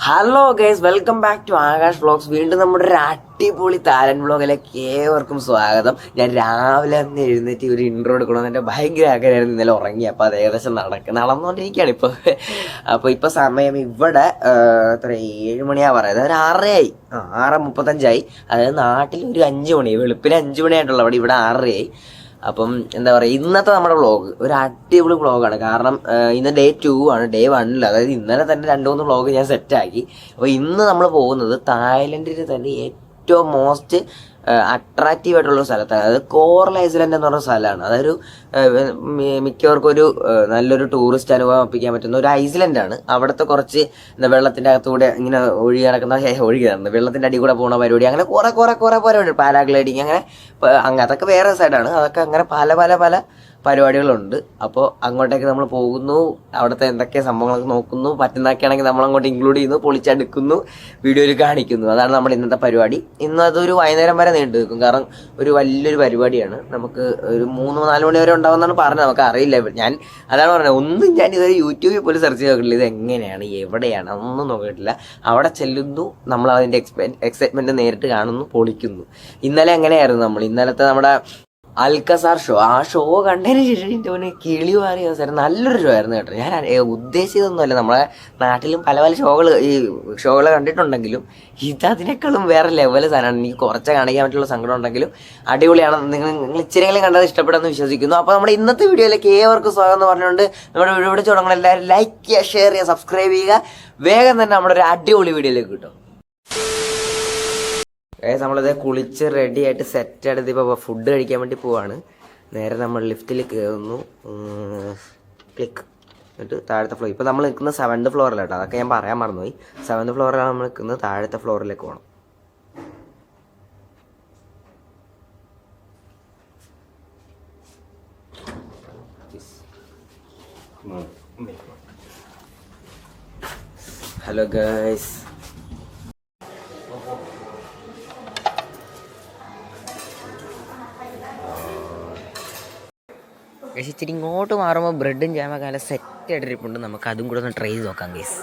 Hello guys, welcome back to Akash vlogs. വീണ്ടും നമ്മുടെ ഒരു അടിപൊളി താരൻ വ്ളോഗിലേക്ക് ഏവർക്കും സ്വാഗതം. ഞാൻ രാവിലെ തന്നെ എഴുന്നേറ്റ് ഒരു ഇൻട്രോ എടുക്കണമെന്ന് എൻ്റെ ഭയങ്കര ആഗ്രഹമായിരുന്നു. ഇന്നലെ ഉറങ്ങി, അപ്പോൾ അത് ഏകദേശം നടന്നുകൊണ്ടിരിക്കുകയാണ് ഇപ്പോൾ ഇപ്പോൾ സമയം ഇവിടെ എത്ര 7 മണിയാ പറയുന്നത്, ഒരു 6:30 6:35. അതായത് നാട്ടിൽ ഒരു 5 മണി, വെളുപ്പിന് 5 മണിയായിട്ടുള്ള ഇവിടെ 6:30. അപ്പം എന്താ പറയുക, ഇന്നത്തെ നമ്മുടെ വ്ളോഗ് ഒരു അടിപൊളി വ്ളോഗാണ്. കാരണം ഇന്ന് ഡേ 2 ആണ്. ഡേ 1 അതായത് ഇന്നലെ തന്നെ 2-3 വ്ളോഗ് ഞാൻ സെറ്റാക്കി. അപ്പോൾ ഇന്ന് നമ്മൾ പോകുന്നത് തായ്ലൻഡിൽ തന്നെ ഏറ്റവും മോസ്റ്റ് അട്രാക്റ്റീവ് ആയിട്ടുള്ള സ്ഥലത്താണ്. അതായത് കോറൽ ഐസ്ലാൻഡ് എന്ന് പറഞ്ഞ സ്ഥലമാണ്. അതൊരു മിക്കവർക്കും ഒരു നല്ലൊരു ടൂറിസ്റ്റ് അനുഭവം ഒപ്പിക്കാൻ പറ്റുന്ന ഒരു ഐസ്ലാൻഡാണ്. അവിടുത്തെ കുറച്ച് വെള്ളത്തിൻ്റെ അകത്തൂടെ ഇങ്ങനെ ഒഴുകിയാണ് വെള്ളത്തിൻ്റെ അടി കൂടെ പോകുന്ന പരിപാടി, അങ്ങനെ കുറേ പരിപാടി, പാരാഗ്ലൈഡിങ്, അങ്ങനെ അതൊക്കെ വേറെ സൈഡാണ്. അതൊക്കെ അങ്ങനെ പല പരിപാടികളുണ്ട്. അപ്പോൾ അങ്ങോട്ടേക്ക് നമ്മൾ പോകുന്നു, അവിടുത്തെ എന്തൊക്കെ സംഭവങ്ങളൊക്കെ നോക്കുന്നു, പറ്റുന്നതൊക്കെയാണെങ്കിൽ നമ്മൾ അങ്ങോട്ട് ഇൻക്ലൂഡ് ചെയ്യുന്നു, പൊളിച്ചെടുക്കുന്നു, വീഡിയോയിൽ കാണിക്കുന്നു. അതാണ് നമ്മുടെ ഇന്നത്തെ പരിപാടി. ഇന്ന് അതൊരു വൈകുന്നേരം വരെ നീണ്ടു നിൽക്കും. കാരണം ഒരു വലിയൊരു പരിപാടിയാണ്. നമുക്ക് ഒരു 3-4 മണി വരെ ഉണ്ടാവുമെന്നാണ് പറഞ്ഞത്. നമുക്ക് അറിയില്ല. അതാണ് പറഞ്ഞത്, ഞാൻ ഇതൊരു യൂട്യൂബിൽ പോലും സെർച്ച് ചെയ്ത് നോക്കിയില്ല. ഇത് എങ്ങനെയാണ്, എവിടെയാണ്, ഒന്നും നോക്കിയിട്ടില്ല. അവിടെ ചെല്ലുന്നു, നമ്മൾ അതിൻ്റെ എക്സൈറ്റ്മെൻറ്റ് നേരിട്ട് കാണുന്നു, പൊളിക്കുന്നു. ഇന്നലെ എങ്ങനെയായിരുന്നു ഇന്നലത്തെ നമ്മുടെ അൽക്കസാർ ഷോ, ആ ഷോ കണ്ടതിന് ശേഷം എൻ്റെ മോനെ കിളി മാറിയ അവസരം. നല്ലൊരു ഷോ ആയിരുന്നു കേട്ടോ. ഞാൻ ഉദ്ദേശിച്ചതൊന്നുമല്ല. നമ്മളെ നാട്ടിലും പല ഷോകൾ കണ്ടിട്ടുണ്ടെങ്കിലും അതിനേക്കാളും വേറെ ലെവൽ സാധനമാണ്. എനിക്ക് കുറച്ച് കാണിക്കാൻ പറ്റുള്ള സങ്കടം ഉണ്ടെങ്കിലും അടിപൊളിയാണ്. നിങ്ങൾ ഇച്ചിരിയെങ്കിലും കണ്ടത് ഇഷ്ടപ്പെടുമെന്ന് വിശ്വസിക്കുന്നു. അപ്പോൾ നമ്മുടെ ഇന്നത്തെ വീഡിയോയിലേക്ക് ഏവർക്കും സ്വാഗതം എന്ന് പറഞ്ഞുകൊണ്ട് നമ്മുടെ വീഡിയോ തുടങ്ങണം. എല്ലാവരും ലൈക്ക് ചെയ്യുക, ഷെയർ ചെയ്യുക, സബ്സ്ക്രൈബ് ചെയ്യുക. വേഗം തന്നെ നമ്മുടെ ഒരു അടിപൊളി വീഡിയോയിലേക്ക് കിട്ടും. നമ്മളിത് കുളിച്ച് റെഡി ആയിട്ട് സെറ്റായിട്ട് ഇപ്പോൾ ഫുഡ് കഴിക്കാൻ വേണ്ടി പോവാണ്. നേരെ നമ്മൾ ലിഫ്റ്റിൽ കയറുന്നു, ക്ലിക്ക്, എന്നിട്ട് താഴത്തെ ഫ്ലോർ. ഇപ്പോൾ നമ്മൾ നിൽക്കുന്നത് 7th ഫ്ലോറിലാണ് കേട്ടോ. അതൊക്കെ ഞാൻ പറയാൻ മറന്നുപോയി. 7th ഫ്ലോറിലാണ് നമ്മൾ നിൽക്കുന്നത്. താഴത്തെ ഫ്ലോറിലേക്ക് പോകണം. ഹലോ ഗൈസ്, ഇച്ചിരി ഇങ്ങോട്ട് മാറുമ്പോൾ ബ്രെഡും ജാമൊക്കെ നല്ല സെറ്റായിട്ടിരിപ്പുണ്ട്. നമുക്ക് അതും കൂടെ ഒന്ന് ട്രൈ ചെയ്ത് നോക്കാം ഗൈസ്.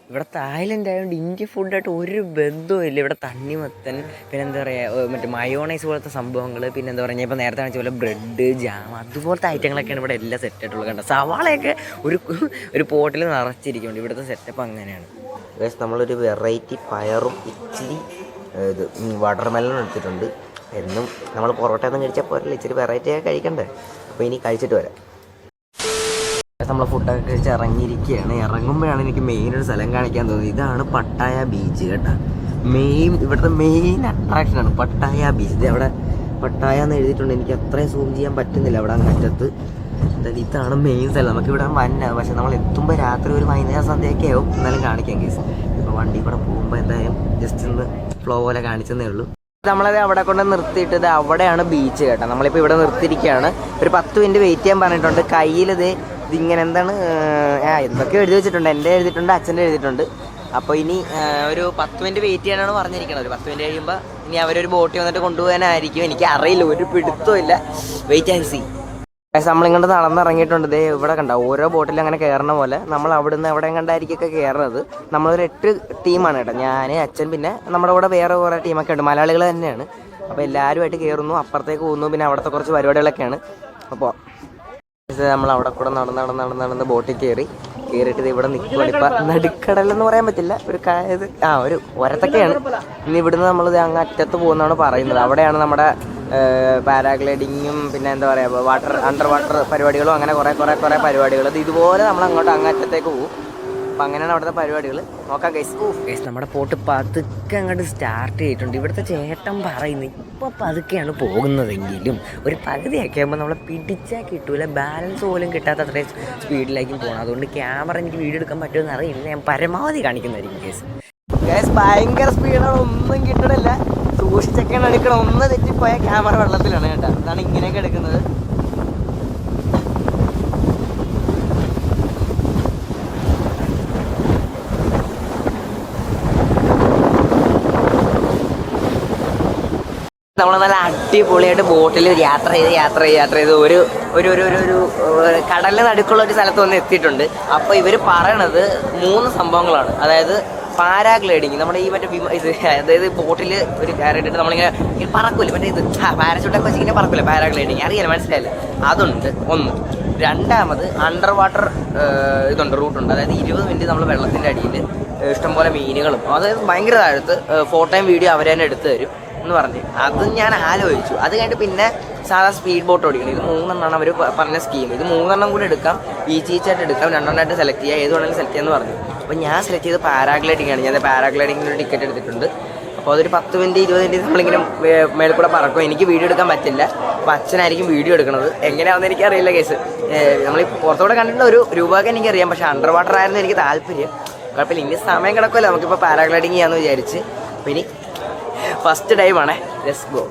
ഇവിടെ തായ്ലൻഡ് ആയതുകൊണ്ട് ഇന്ത്യൻ ഫുഡായിട്ട് ഒരു ബന്ധവും ഇല്ല. ഇവിടെ തണ്ണിമത്തൻ, പിന്നെ എന്താ പറയുക, മറ്റേ മയോണൈസ് പോലത്തെ സംഭവങ്ങൾ, പിന്നെ എന്താ പറയുക, ഇപ്പോൾ നേരത്തെ കാണിച്ച പോലെ ബ്രെഡ്, ജാം, അതുപോലത്തെ ഐറ്റങ്ങളൊക്കെയാണ് ഇവിടെ എല്ലാം സെറ്റായിട്ടുള്ളത്. കണ്ടോ, സവാളയൊക്കെ ഒരു പോട്ടിൽ നിറച്ചിരിക്കുന്നുണ്ട്. ഇവിടുത്തെ സെറ്റപ്പ് അങ്ങനെയാണ് ഗൈസ്. നമ്മളൊരു വെറൈറ്റി പയറും ഇച്ചിരി ഇത് വാട്ടർമെലനും എടുത്തിട്ടുണ്ട്. എന്നും നമ്മൾ പൊറോട്ടയൊന്നും കഴിച്ചാൽ പോരല്ല, ഇച്ചിരി വെറൈറ്റിയൊക്കെ കഴിക്കണ്ടേ. അപ്പോൾ ഇനി കഴിച്ചിട്ട് വരാം. നമ്മൾ ഫുഡൊക്കെ കഴിച്ച് ഇറങ്ങിയിരിക്കുകയാണ്. ഇറങ്ങുമ്പോഴാണ് എനിക്ക് മെയിൻ ഒരു സ്ഥലം കാണിക്കാൻ തോന്നുന്നത്. ഇതാണ് പട്ടായ ബീച്ച് കേട്ടോ. ഇവിടുത്തെ മെയിൻ അട്രാക്ഷനാണ് പട്ടായ ബീച്ച്. ഇത് അവിടെ പട്ടായ എന്ന് എഴുതിയിട്ടുണ്ട്. എനിക്ക് അത്രയും സൂം ചെയ്യാൻ പറ്റുന്നില്ല. അവിടെ അങ്ങറ്റത്ത് ഇതാണ് മെയിൻ സ്ഥലം. നമുക്കിവിടെ വന്ന, പക്ഷെ നമ്മൾ എത്തുമ്പോൾ രാത്രി ഒരു വൈകുന്നേരം സന്ധ്യയൊക്കെ ആവും. എന്നാലും കാണിക്കാം കേസ്. ഇപ്പോൾ വണ്ടി കൂടെ പോകുമ്പോൾ എന്തായാലും ജസ്റ്റ് ഒന്ന് ഫ്ലോ പോലെ കാണിച്ചതേ ഉള്ളൂ. നമ്മളത് അവിടെ കൊണ്ട് നിർത്തിയിട്ടത് അവിടെയാണ് ബീച്ച് കേട്ടോ. നമ്മളിപ്പോൾ ഇവിടെ നിർത്തിയിരിക്കുകയാണ്. ഒരു 10 മിനിറ്റ് വെയിറ്റ് ചെയ്യാൻ പറഞ്ഞിട്ടുണ്ട്. ഇതിങ്ങനെ എന്താണ് എന്തൊക്കെ എഴുതി വെച്ചിട്ടുണ്ട്. എൻ്റെ എഴുതിയിട്ടുണ്ട്, അച്ഛൻ്റെ എഴുതിയിട്ടുണ്ട്. അപ്പോൾ ഇനി ഒരു 10 മിനിറ്റ് വെയിറ്റ് ചെയ്യാനാണ് പറഞ്ഞിരിക്കുന്നത്. ഒരു 10 മിനിറ്റ് കഴിയുമ്പോൾ ഇനി അവരൊരു ബോട്ടിൽ വന്നിട്ട് കൊണ്ടുപോകാനായിരിക്കും. എനിക്ക് അറിയില്ല, ഒരു പിടുത്തവും ഇല്ല. Wait and see. നമ്മളിങ്ങോട്ട് നടന്നിറങ്ങിയിട്ടുണ്ട്. ഇവിടെ കണ്ട ഓരോ ബോട്ടിലും അങ്ങനെ കയറണ പോലെ നമ്മൾ അവിടുന്ന് എവിടെയും കണ്ടായിരിക്കൊക്കെ കയറുന്നത്. നമ്മളൊരു 8 ടീമാണ് കേട്ടോ. ഞാൻ, അച്ഛൻ, പിന്നെ നമ്മുടെ കൂടെ വേറെ കുറേ ടീമൊക്കെ ഉണ്ട്, മലയാളികൾ തന്നെയാണ്. അപ്പോൾ എല്ലാവരുമായിട്ട് കയറുന്നു, അപ്പുറത്തേക്ക് പോകുന്നു. പിന്നെ അവിടുത്തെ കുറച്ച് പരിപാടികളൊക്കെയാണ്. അപ്പോൾ നമ്മൾ അവിടെ കൂടെ നടന്ന് ബോട്ടിൽ കയറിയിട്ട് ഇവിടെ നിൽക്കുകയാണ്. ഇപ്പം നടുക്കടലെന്ന് പറയാൻ പറ്റില്ല, ഒരു ഒരത്തൊക്കെയാണ്. ഇനി ഇവിടുന്ന് നമ്മൾ അങ്ങ് അറ്റത്ത് പോകുന്നതാണ് പറയുന്നത്. അവിടെയാണ് നമ്മുടെ പാരാഗ്ലൈഡിങ്ങും, പിന്നെ എന്താ പറയുക, അണ്ടർ വാട്ടർ പരിപാടികളും, അങ്ങനെ കുറേ പരിപാടികൾ. ഇതുപോലെ നമ്മൾ അങ്ങറ്റത്തേക്ക് പോകും. അപ്പം അങ്ങനെയാണ് അവിടുത്തെ പരിപാടികൾ. നോക്കാം ഗൈസ്. നമ്മുടെ പോട്ട് പതുക്കെ അങ്ങോട്ട് സ്റ്റാർട്ട് ചെയ്തിട്ടുണ്ട്. ഇവിടുത്തെ ചേട്ടൻ പറയുന്നത് ഇപ്പോൾ പതുക്കെയാണ് പോകുന്നതെങ്കിലും ഒരു പകുതിയൊക്കെ ആകുമ്പോൾ നമ്മളെ പിടിച്ചാൽ കിട്ടൂല. ബാലൻസ് പോലും കിട്ടാത്ത അത്രയും സ്പീഡിലേക്കും പോകണം. അതുകൊണ്ട് ക്യാമറ എനിക്ക് വീഡിയോ എടുക്കാൻ പറ്റുമെന്ന് അറിയില്ല. ഞാൻ പരമാവധി കാണിക്കുന്നതായിരിക്കും ഗൈസ്. ഭയങ്കര സ്പീഡാണ്, ഒന്നും കിട്ടണില്ല. സൂക്ഷിച്ചൊക്കെയാണ് എടുക്കണം. ഒന്ന് തെറ്റിപ്പോയ ക്യാമറ വെള്ളത്തിലാണ് കേട്ടോ. അതാണ് ഇങ്ങനെയൊക്കെ എടുക്കുന്നത്. നമ്മൾ നല്ല അടിപൊളിയായിട്ട് ബോട്ടിൽ യാത്ര ചെയ്ത് ഒരു കടലിന് നടുക്കുള്ള ഒരു സ്ഥലത്ത് വന്ന് എത്തിയിട്ടുണ്ട്. അപ്പോൾ ഇവർ പറയണത് 3 സംഭവങ്ങളാണ്. അതായത് പാരാഗ്ലൈഡിങ്, നമ്മുടെ ഈ മറ്റേ അതായത് ബോട്ടിൽ ഒരു കയറിയിട്ടിട്ട് നമ്മളിങ്ങനെ പറക്കൂല, മറ്റേ ഇത് പാരഷൂട്ടൊക്കെ വെച്ചിങ്ങനെ പറക്കൂല, പാരാഗ്ലൈഡിങ് അറിയാലോ, മനസ്സിലായില്ലേ? അതുണ്ട് ഒന്ന്. രണ്ടാമത് അണ്ടർ വാട്ടർ ഇതുണ്ട്, റൂട്ടുണ്ട്. അതായത് 20 മിനിറ്റ് നമ്മൾ വെള്ളത്തിൻ്റെ അടിയിൽ ഇഷ്ടംപോലെ മീനുകളും, അതായത് ഭയങ്കര താഴത്ത് ഫോട്ടോയും വീഡിയോ അവർ തന്നെ എടുത്തു തരും എന്ന് പറഞ്ഞ് അത് ഞാൻ ആലോചിച്ചു. അത് കഴിഞ്ഞിട്ട് പിന്നെ സാധാ സ്പീഡ് ബോട്ട് ഓടിക്കണം. ഇത് 3 അവർ പറഞ്ഞ സ്കീം. ഇത് 3 കൂടി എടുക്കാം, ഈച്ചായിട്ട് എടുക്കാം, 2 സെലക്ട് ചെയ്യുക, ഏത് വേണമെങ്കിലും സെലക്ട് ചെയ്യാമെന്ന് പറഞ്ഞു. അപ്പോൾ ഞാൻ സെലക്ട് ചെയ്ത് പാരാഗ്ലൈഡിംഗ് ആണ്. ഞാൻ പാരാഗ്ലൈഡിങ്ങിന് ഒരു ടിക്കറ്റ് എടുത്തിട്ടുണ്ട്. അപ്പോൾ അതൊരു 10 മിനിറ്റ് 20 മിനിറ്റ് നമ്മളിങ്ങനെ മേളിൽ കൂടെ പറക്കും. എനിക്ക് വീഡിയോ എടുക്കാൻ പറ്റില്ല, അപ്പോൾ അച്ഛനായിരിക്കും വീഡിയോ എടുക്കുന്നത്. എങ്ങനെയാണെന്ന് എനിക്കറിയില്ല കേസ്. നമ്മൾ പുറത്തോടെ കണ്ടിട്ടുള്ള ഒരു രൂപയൊക്കെ എനിക്കറിയാം, പക്ഷേ അണ്ടർ വാട്ടർ ആയിരുന്നു എനിക്ക് താല്പര്യം. കുഴപ്പമില്ല, ഇനി സമയം കിടക്കുമല്ലോ, നമുക്കിപ്പോൾ പാരാഗ്ലൈഡിങ് ചെയ്യാമെന്ന് വിചാരിച്ച്. അപ്പോൾ ഇനി ഫസ്റ്റ് ടൈമാണേ, ലെറ്റ്സ് ഗോ.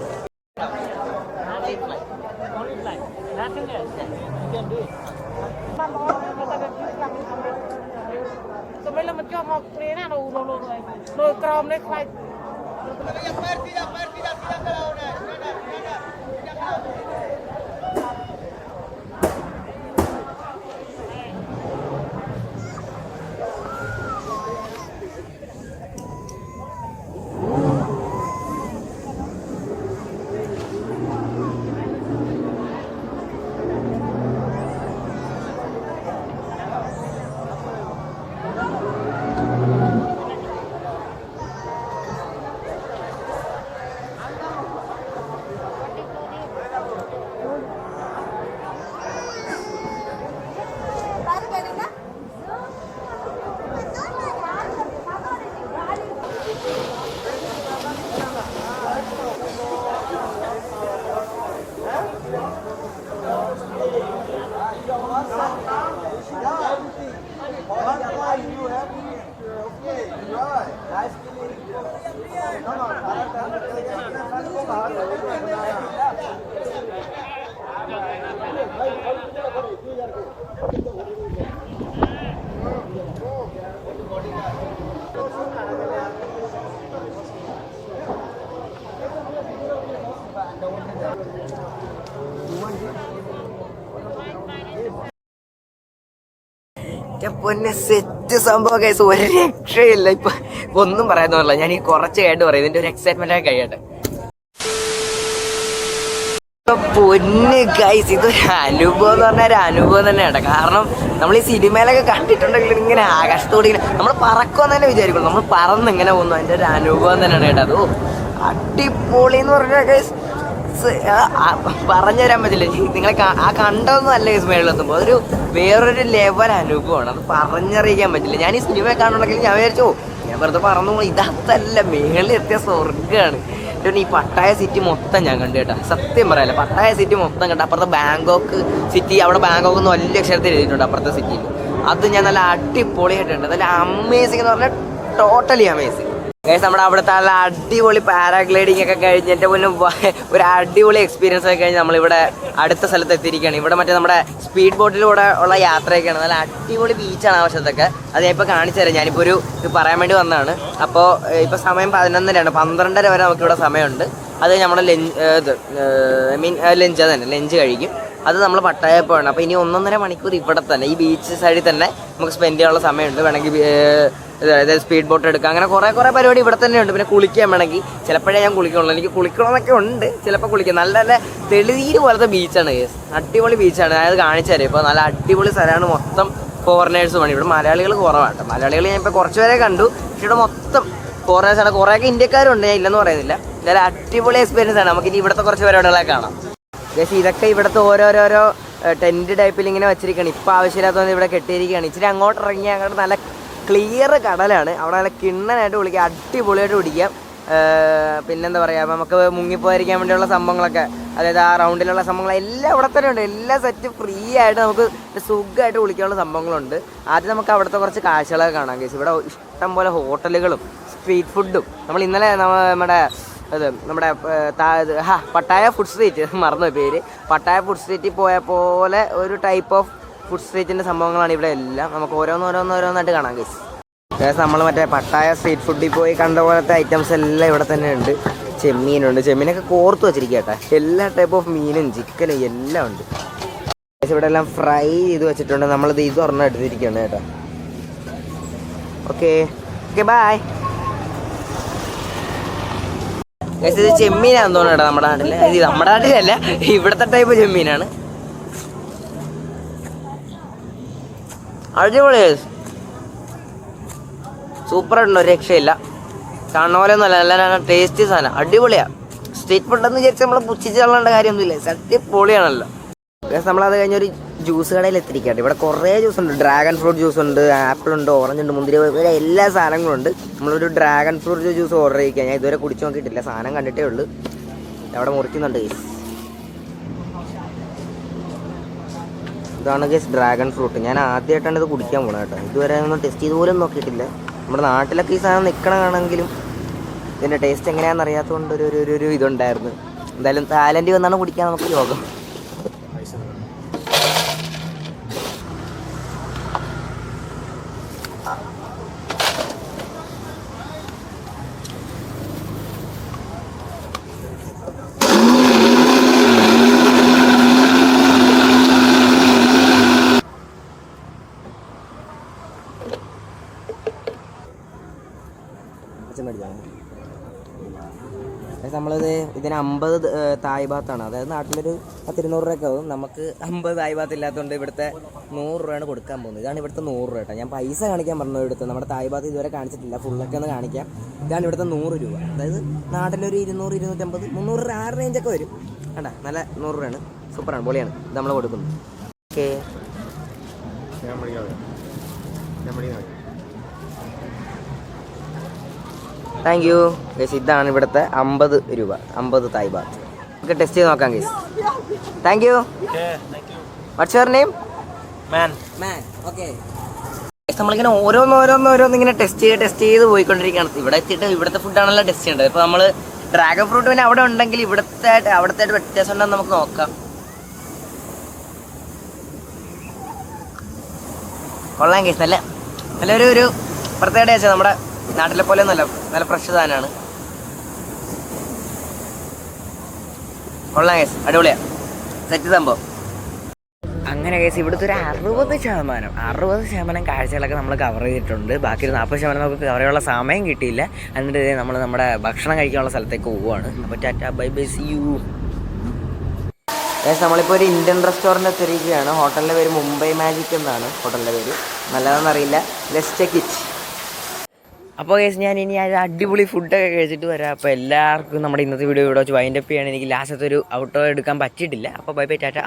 പൊന്നെ സെറ്റ് സംഭവം കേസ്, ഒരു രക്ഷയില്ല. ഇപ്പൊ ഒന്നും പറയാൻ ഞാൻ ഈ കുറച്ച് കേട്ട് പറയും, ഇതിന്റെ ഒരു എക്സൈറ്റ്മെന്റ് ഒക്കെ കഴിയട്ടെ. പൊന്ന് ഗൈസ്, ഇതൊരു അനുഭവം എന്ന് പറഞ്ഞാൽ ഒരു അനുഭവം തന്നെയാണ്. കാരണം നമ്മൾ ഈ സിനിമയിലൊക്കെ കണ്ടിട്ടുണ്ടെങ്കിൽ ഇങ്ങനെ ആകാശത്തോടെ ഇങ്ങനെ നമ്മൾ പറക്കുമെന്ന് തന്നെ വിചാരിക്കും, നമ്മൾ പറന്ന് ഇങ്ങനെ പോകുന്നു. അതിൻ്റെ ഒരു അനുഭവം തന്നെയാണ് കേട്ടോ. അതോ അടിപൊളി എന്ന് പറഞ്ഞാൽ ഗൈസ് പറഞ്ഞു തരാൻ പറ്റില്ല. നിങ്ങളെ ആ കണ്ടതൊന്നും അല്ല ഗൈസ് മേളിലെത്തുമ്പോൾ അതൊരു വേറൊരു ലെവൽ അനുഭവമാണ്. അത് പറഞ്ഞറിയിക്കാൻ പറ്റില്ല. ഞാൻ ഈ സിനിമ കാണുന്നുണ്ടെങ്കിൽ ഞാൻ വിചാരിച്ചോ ഞാൻ വെറുതെ പറന്നു പോകും, ഇതല്ല മേളിൽ എത്തിയ സ്വർഗ്ഗമാണ്. ഈ പട്ടായ സിറ്റി മൊത്തം ഞാൻ കണ്ടു കേട്ടോ, സത്യം പറയാല്ല. പട്ടായ സിറ്റി മൊത്തം കണ്ടു. അപ്പുറത്തെ ബാങ്കോക്ക് സിറ്റി, അവിടെ ബാങ്കോക്ക് എന്ന് വലിയ അക്ഷരത്തിൽ എഴുതിയിട്ടുണ്ട് അപ്പുറത്തെ സിറ്റിയിൽ. അത് ഞാൻ നല്ല അടിപൊളിയായിട്ടുണ്ട്, നല്ല അമേസിങ് എന്ന് പറഞ്ഞാൽ ടോട്ടലി അമേസിങ്. നമ്മുടെ അവിടുത്തെ നല്ല അടിപൊളി പാരാഗ്ലൈഡിങ് ഒക്കെ കഴിഞ്ഞ് എൻ്റെ മുന്നേ ഒരു അടിപൊളി എക്സ്പീരിയൻസ് ഒക്കെ കഴിഞ്ഞ് നമ്മളിവിടെ അടുത്ത സ്ഥലത്ത് എത്തിയിരിക്കുകയാണ്. ഇവിടെ മറ്റേ നമ്മുടെ സ്പീഡ് ബോട്ടിലൂടെ ഉള്ള യാത്രയൊക്കെയാണ്. നല്ല അടിപൊളി ബീച്ചാണ് ആവശ്യത്തൊക്കെ. അത് ഞാൻ ഇപ്പോൾ കാണിച്ചു തരാം. ഞാനിപ്പോൾ ഒരു ഇത് പറയാൻ വേണ്ടി വന്നതാണ്. അപ്പോൾ ഇപ്പോൾ സമയം 11:02, 12:30 വരെ നമുക്കിവിടെ സമയമുണ്ട്. അത് നമ്മുടെ ലഞ്ച് തന്നെ ലഞ്ച് കഴിക്കും. അത് നമ്മൾ പട്ടായപ്പോഴാണ്. അപ്പോൾ ഇനി 1.5 മണിക്കൂർ ഇവിടെ തന്നെ ഈ ബീച്ച് സൈഡിൽ തന്നെ നമുക്ക് സ്പെൻഡ് ചെയ്യാനുള്ള സമയമുണ്ട്. വേണമെങ്കിൽ അതായത് സ്പീഡ് ബോട്ട് എടുക്കുക, അങ്ങനെ കുറേ പരിപാടി ഇവിടെ തന്നെ ഉണ്ട്. പിന്നെ കുളിക്കാൻ വേണമെങ്കിൽ ചിലപ്പോഴേ ഞാൻ കുളിക്കുള്ളൂ. എനിക്ക് കുളിക്കണമെന്നൊക്കെ ഉണ്ട്, ചിലപ്പോൾ കുളിക്കാം. നല്ല നല്ല തെളിനീര് പോലത്തെ ബീച്ചാണ് കേസ്, അടിപൊളി ബീച്ചാണ്. ഞാനത് കാണിച്ചു തരാം. ഇപ്പോൾ നല്ല അടിപൊളി സ്ഥലമാണ്. മൊത്തം ഫോറിനേഴ്സുമാണ്. ഇവിടെ മലയാളികൾ കുറവാണ്. മലയാളികൾ ഞാൻ ഇപ്പോൾ കുറച്ച് പേരെ കണ്ടു, പക്ഷേ ഇവിടെ മൊത്തം ഫോറിനേഴ്സാണ്. കുറേയൊക്കെ ഇന്ത്യക്കാരുണ്ട്, ഞാൻ ഇല്ലെന്ന് പറയുന്നില്ല. നല്ല അടിപൊളി എക്സ്പീരിയൻസ് ആണ്. നമുക്കിനി ഇവിടുത്തെ കുറച്ച് പരിപാടികളൊക്കെ കാണാം. പക്ഷേ ഇതൊക്കെ ഇവിടുത്തെ ഓരോരോ ടെൻറ്റ് ടൈപ്പിൽ ഇങ്ങനെ വെച്ചിരിക്കുകയാണ്. ഇപ്പോൾ ആവശ്യമില്ലാത്തതുകൊണ്ട് ഇവിടെ കെട്ടിയിരിക്കുകയാണ്. ഇച്ചിരി അങ്ങോട്ട് ഇറങ്ങി അങ്ങോട്ട് നല്ല ക്ലിയർ കടലാണ്. അവിടെ നല്ല കിണ്ണനായിട്ട് കുളിക്കാം, അടിപൊളിയായിട്ട് കുടിക്കാം. പിന്നെന്താ പറയുക, നമുക്ക് മുങ്ങിപ്പോയിരിക്കാൻ വേണ്ടിയുള്ള സംഭവങ്ങളൊക്കെ, അതായത് ആ റൗണ്ടിലുള്ള സംഭവങ്ങളെല്ലാം ഇവിടെ തന്നെ ഉണ്ട്. എല്ലാ സെറ്റ് ഫ്രീ ആയിട്ട് നമുക്ക് സുഖമായിട്ട് കുളിക്കാനുള്ള സംഭവങ്ങളുണ്ട്. ആദ്യം നമുക്ക് അവിടുത്തെ കുറച്ച് കാഴ്ചകളൊക്കെ കാണാം കേസ്. ഇവിടെ ഇഷ്ടം പോലെ ഹോട്ടലുകളും സ്ട്രീറ്റ് ഫുഡും. നമ്മൾ ഇന്നലെ നമ്മുടെ പട്ടായ ഫുഡ് സ്ട്രീറ്റ്, മറന്നു പേര്, പട്ടായ ഫുഡ് സ്ട്രീറ്റിൽ പോയ പോലെ ഒരു ടൈപ്പ് ഓഫ് ഫുഡ് സ്ട്രീറ്റിൻ്റെ സംഭവങ്ങളാണ് ഇവിടെ എല്ലാം. നമുക്ക് ഓരോന്നോരോന്നായിട്ട് കാണാം കേസ്. നമ്മൾ മറ്റേ പട്ടായ സ്ട്രീറ്റ് ഫുഡിൽ പോയി കണ്ട പോലത്തെ ഐറ്റംസ് എല്ലാം ഇവിടെ തന്നെ ഉണ്ട്. ചെമ്മീനുണ്ട്, ചെമ്മീനൊക്കെ കോർത്ത് വെച്ചിരിക്കുക കേട്ടോ. എല്ലാ ടൈപ്പ് ഓഫ് മീനും ചിക്കനും എല്ലാം ഉണ്ട്. ഇവിടെ എല്ലാം ഫ്രൈ ചെയ്ത് വെച്ചിട്ടുണ്ട്. നമ്മളിത് ഇത് ഒരെണ്ണം എടുത്തിരിക്കുകയാണ് കേട്ടോ. Okay okay bye. ഇത് ചെമ്മീനാന്ന് തോന്നുന്നു കേട്ടോ നമ്മുടെ നാട്ടിൽ. ഇത് നമ്മുടെ നാട്ടിലല്ല, ഇവിടുത്തെ ടൈപ്പ് ചെമ്മീനാണ്. അടിപൊളി, സൂപ്പറായിട്ടുണ്ട്, ഒരു രക്ഷയില്ല. കാണുന്ന പോലെ ഒന്നുമല്ല, നല്ല ടേസ്റ്റി സാധനം, അടിപൊളിയാണ്. സ്ട്രീറ്റ് ഫുഡെന്ന് വിചാരിച്ച് നമ്മൾ പുച്ഛിച്ച് തള്ളേണ്ട കാര്യമൊന്നുമില്ല, അടിപൊളിയാണല്ലോ. നമ്മളത് കഴിഞ്ഞൊരു ജ്യൂസ് കടയിൽ എത്തിരിക്കുകയാണ്. ഇവിടെ കുറേ ജ്യൂസ് ഉണ്ട്. ഡ്രാഗൺ ഫ്രൂട്ട് ജ്യൂസ് ഉണ്ട്, ആപ്പിൾ ഉണ്ട്, ഓറഞ്ച് ഉണ്ട്, മുന്തിരി, എല്ലാ സാധനങ്ങളും ഉണ്ട്. നമ്മളൊരു ഡ്രാഗൺ ഫ്രൂട്ട് ജ്യൂസ് ഓർഡർ ചെയ്യിക്കുക. ഞാൻ ഇതുവരെ കുടിച്ച് നോക്കിയിട്ടില്ല, സാധനം കണ്ടിട്ടേ ഉള്ളൂ. അവിടെ മുറിക്കുന്നുണ്ട് ഗൈസ്. ഇതാണ് ഗൈസ് ഡ്രാഗൺ ഫ്രൂട്ട്. ഞാൻ ആദ്യമായിട്ടാണ് ഇത് കുടിക്കാൻ പോകണം കേട്ടോ. ഇതുവരെ ഒന്നും ടെസ്റ്റ് ചെയ്ത് പോലും നോക്കിയിട്ടില്ല. നമ്മുടെ നാട്ടിലൊക്കെ ഈ സാധനം നിൽക്കണമെങ്കിലും ഇതിൻ്റെ ടേസ്റ്റ് എങ്ങനെയാണെന്ന് അറിയാത്തതുകൊണ്ട് ഒരു ഇതുണ്ടായിരുന്നു. എന്തായാലും തായ്ലൻഡിൽ വന്നാണ് കുടിക്കാൻ നമുക്ക് യോഗം. നമ്മളിത് ഇതിന് 50 തായ് ബാത്താണ്. അതായത് നാട്ടിലൊരു 10-200 രൂപയൊക്കെ ആവും. നമുക്ക് 50 തായ് ബാത്ത് ഇല്ലാത്തതുകൊണ്ട് ഇവിടുത്തെ 100 രൂപയാണ് കൊടുക്കാൻ പോകുന്നത്. ഇതാണ് ഇവിടുത്തെ 100 രൂപ കേട്ടോ. ഞാൻ പൈസ കാണിക്കാൻ പറഞ്ഞു ഇവിടുത്തെ. നമ്മുടെ തായ് ബാത്ത് ഇതുവരെ കാണിച്ചിട്ടില്ല, ഫുള്ളൊക്കെ ഒന്ന് കാണിക്കാം. ഇതാണ് ഇവിടുത്തെ 100 രൂപ. അതായത് നാട്ടിലൊരു 200, 250, 300 ആ റേഞ്ചൊക്കെ വരും. കണ്ടാ, നല്ല 100 രൂപയാണ്. സൂപ്പറാണ്, പൊളിയാണ്. ഇത് നമ്മൾ കൊടുക്കുന്നത്. Okay, thank you guys. ഇതാണ് ഇവിടുത്തെ 50 രൂപ, 50 തായ് ബാത്ത്. നമുക്ക് ടെസ്റ്റ് ചെയ്ത് നോക്കാം guys. Thank you. What's your name? Man. Okay, നമ്മളിങ്ങനെ ഓരോന്നിങ്ങനെ ടെസ്റ്റ് ചെയ്ത് പോയിക്കൊണ്ടിരിക്കുകയാണ്. ഇവിടെ എത്തിയിട്ട് ഇവിടുത്തെ ഫുഡാണല്ലോ ടെസ്റ്റ് ചെയ്യേണ്ടത്. ഇപ്പോൾ നമ്മൾ ഡ്രാഗൺ ഫ്രൂട്ട് പിന്നെ അവിടെ ഉണ്ടെങ്കിൽ അവിടുത്തെ വ്യത്യാസം ഉണ്ടെന്ന് നമുക്ക് നോക്കാം. കൊള്ളാം ഗൈസ്, നല്ലൊരു പ്രത്യേക ടേസ്റ്റ്. നമ്മുടെ നാട്ടിലെ പോലെ നല്ല ഫ്രഷ് സാധനമാണ്. കൊള്ളാം ഗൈസ്, അടിപൊളിയാണ്, സെറ്റ് സംഭവം. അങ്ങനെ ഗൈസ് ഇവിടുത്തെ ഒരു 60% കാഴ്ചകളൊക്കെ നമ്മൾ കവർ ചെയ്തിട്ടുണ്ട്. ബാക്കി ഒരു 40% നമുക്ക് കവർ ചെയ്യാനുള്ള സമയം കിട്ടിയില്ല. എന്നിട്ട് നമ്മൾ നമ്മുടെ ഭക്ഷണം കഴിക്കാനുള്ള സ്ഥലത്തേക്ക് പോവുകയാണ്. അപ്പോൾ ടാറ്റാ bye bye, see you. Guys നമ്മളിപ്പോൾ ഒരു ഇന്ത്യൻ റെസ്റ്റോറൻറ്റ് എത്തിയിരിക്കുകയാണ്. ഹോട്ടലിൻ്റെ പേര് മുംബൈ മാജിക് എന്നാണ് ഹോട്ടലിൻ്റെ പേര്. നല്ലതാണെന്നറിയില്ല, ലെറ്റ്സ് ചെക്ക് ഇറ്റ്. അപ്പോൾ ഗൈസ് ഞാൻ ഇനി അടിപൊളി ഫുഡൊക്കെ കഴിച്ചിട്ട് വരാം. അപ്പോൾ എല്ലാവർക്കും നമ്മുടെ ഇന്നത്തെ വീഡിയോ ഇവിടെ വെച്ച് വൈൻഡ് അപ്പ് ചെയ്യാണ്. എനിക്ക് ലാസ്റ്റത്തെ ഒരു ഔട്ടോ എടുക്കാൻ പറ്റിയിട്ടില്ല. അപ്പോൾ ബൈ ബൈ ടാറ്റ.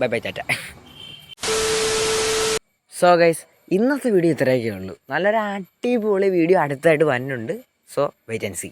ബൈ ബൈ ടാറ്റ. സോ ഗൈസ് ഇന്നത്തെ വീഡിയോ ഇത്രയൊക്കെ ഉള്ളൂ. നല്ലൊരു അടിപൊളി വീഡിയോ അടുത്തായിട്ട് വരുന്നുണ്ട്. So wait and see.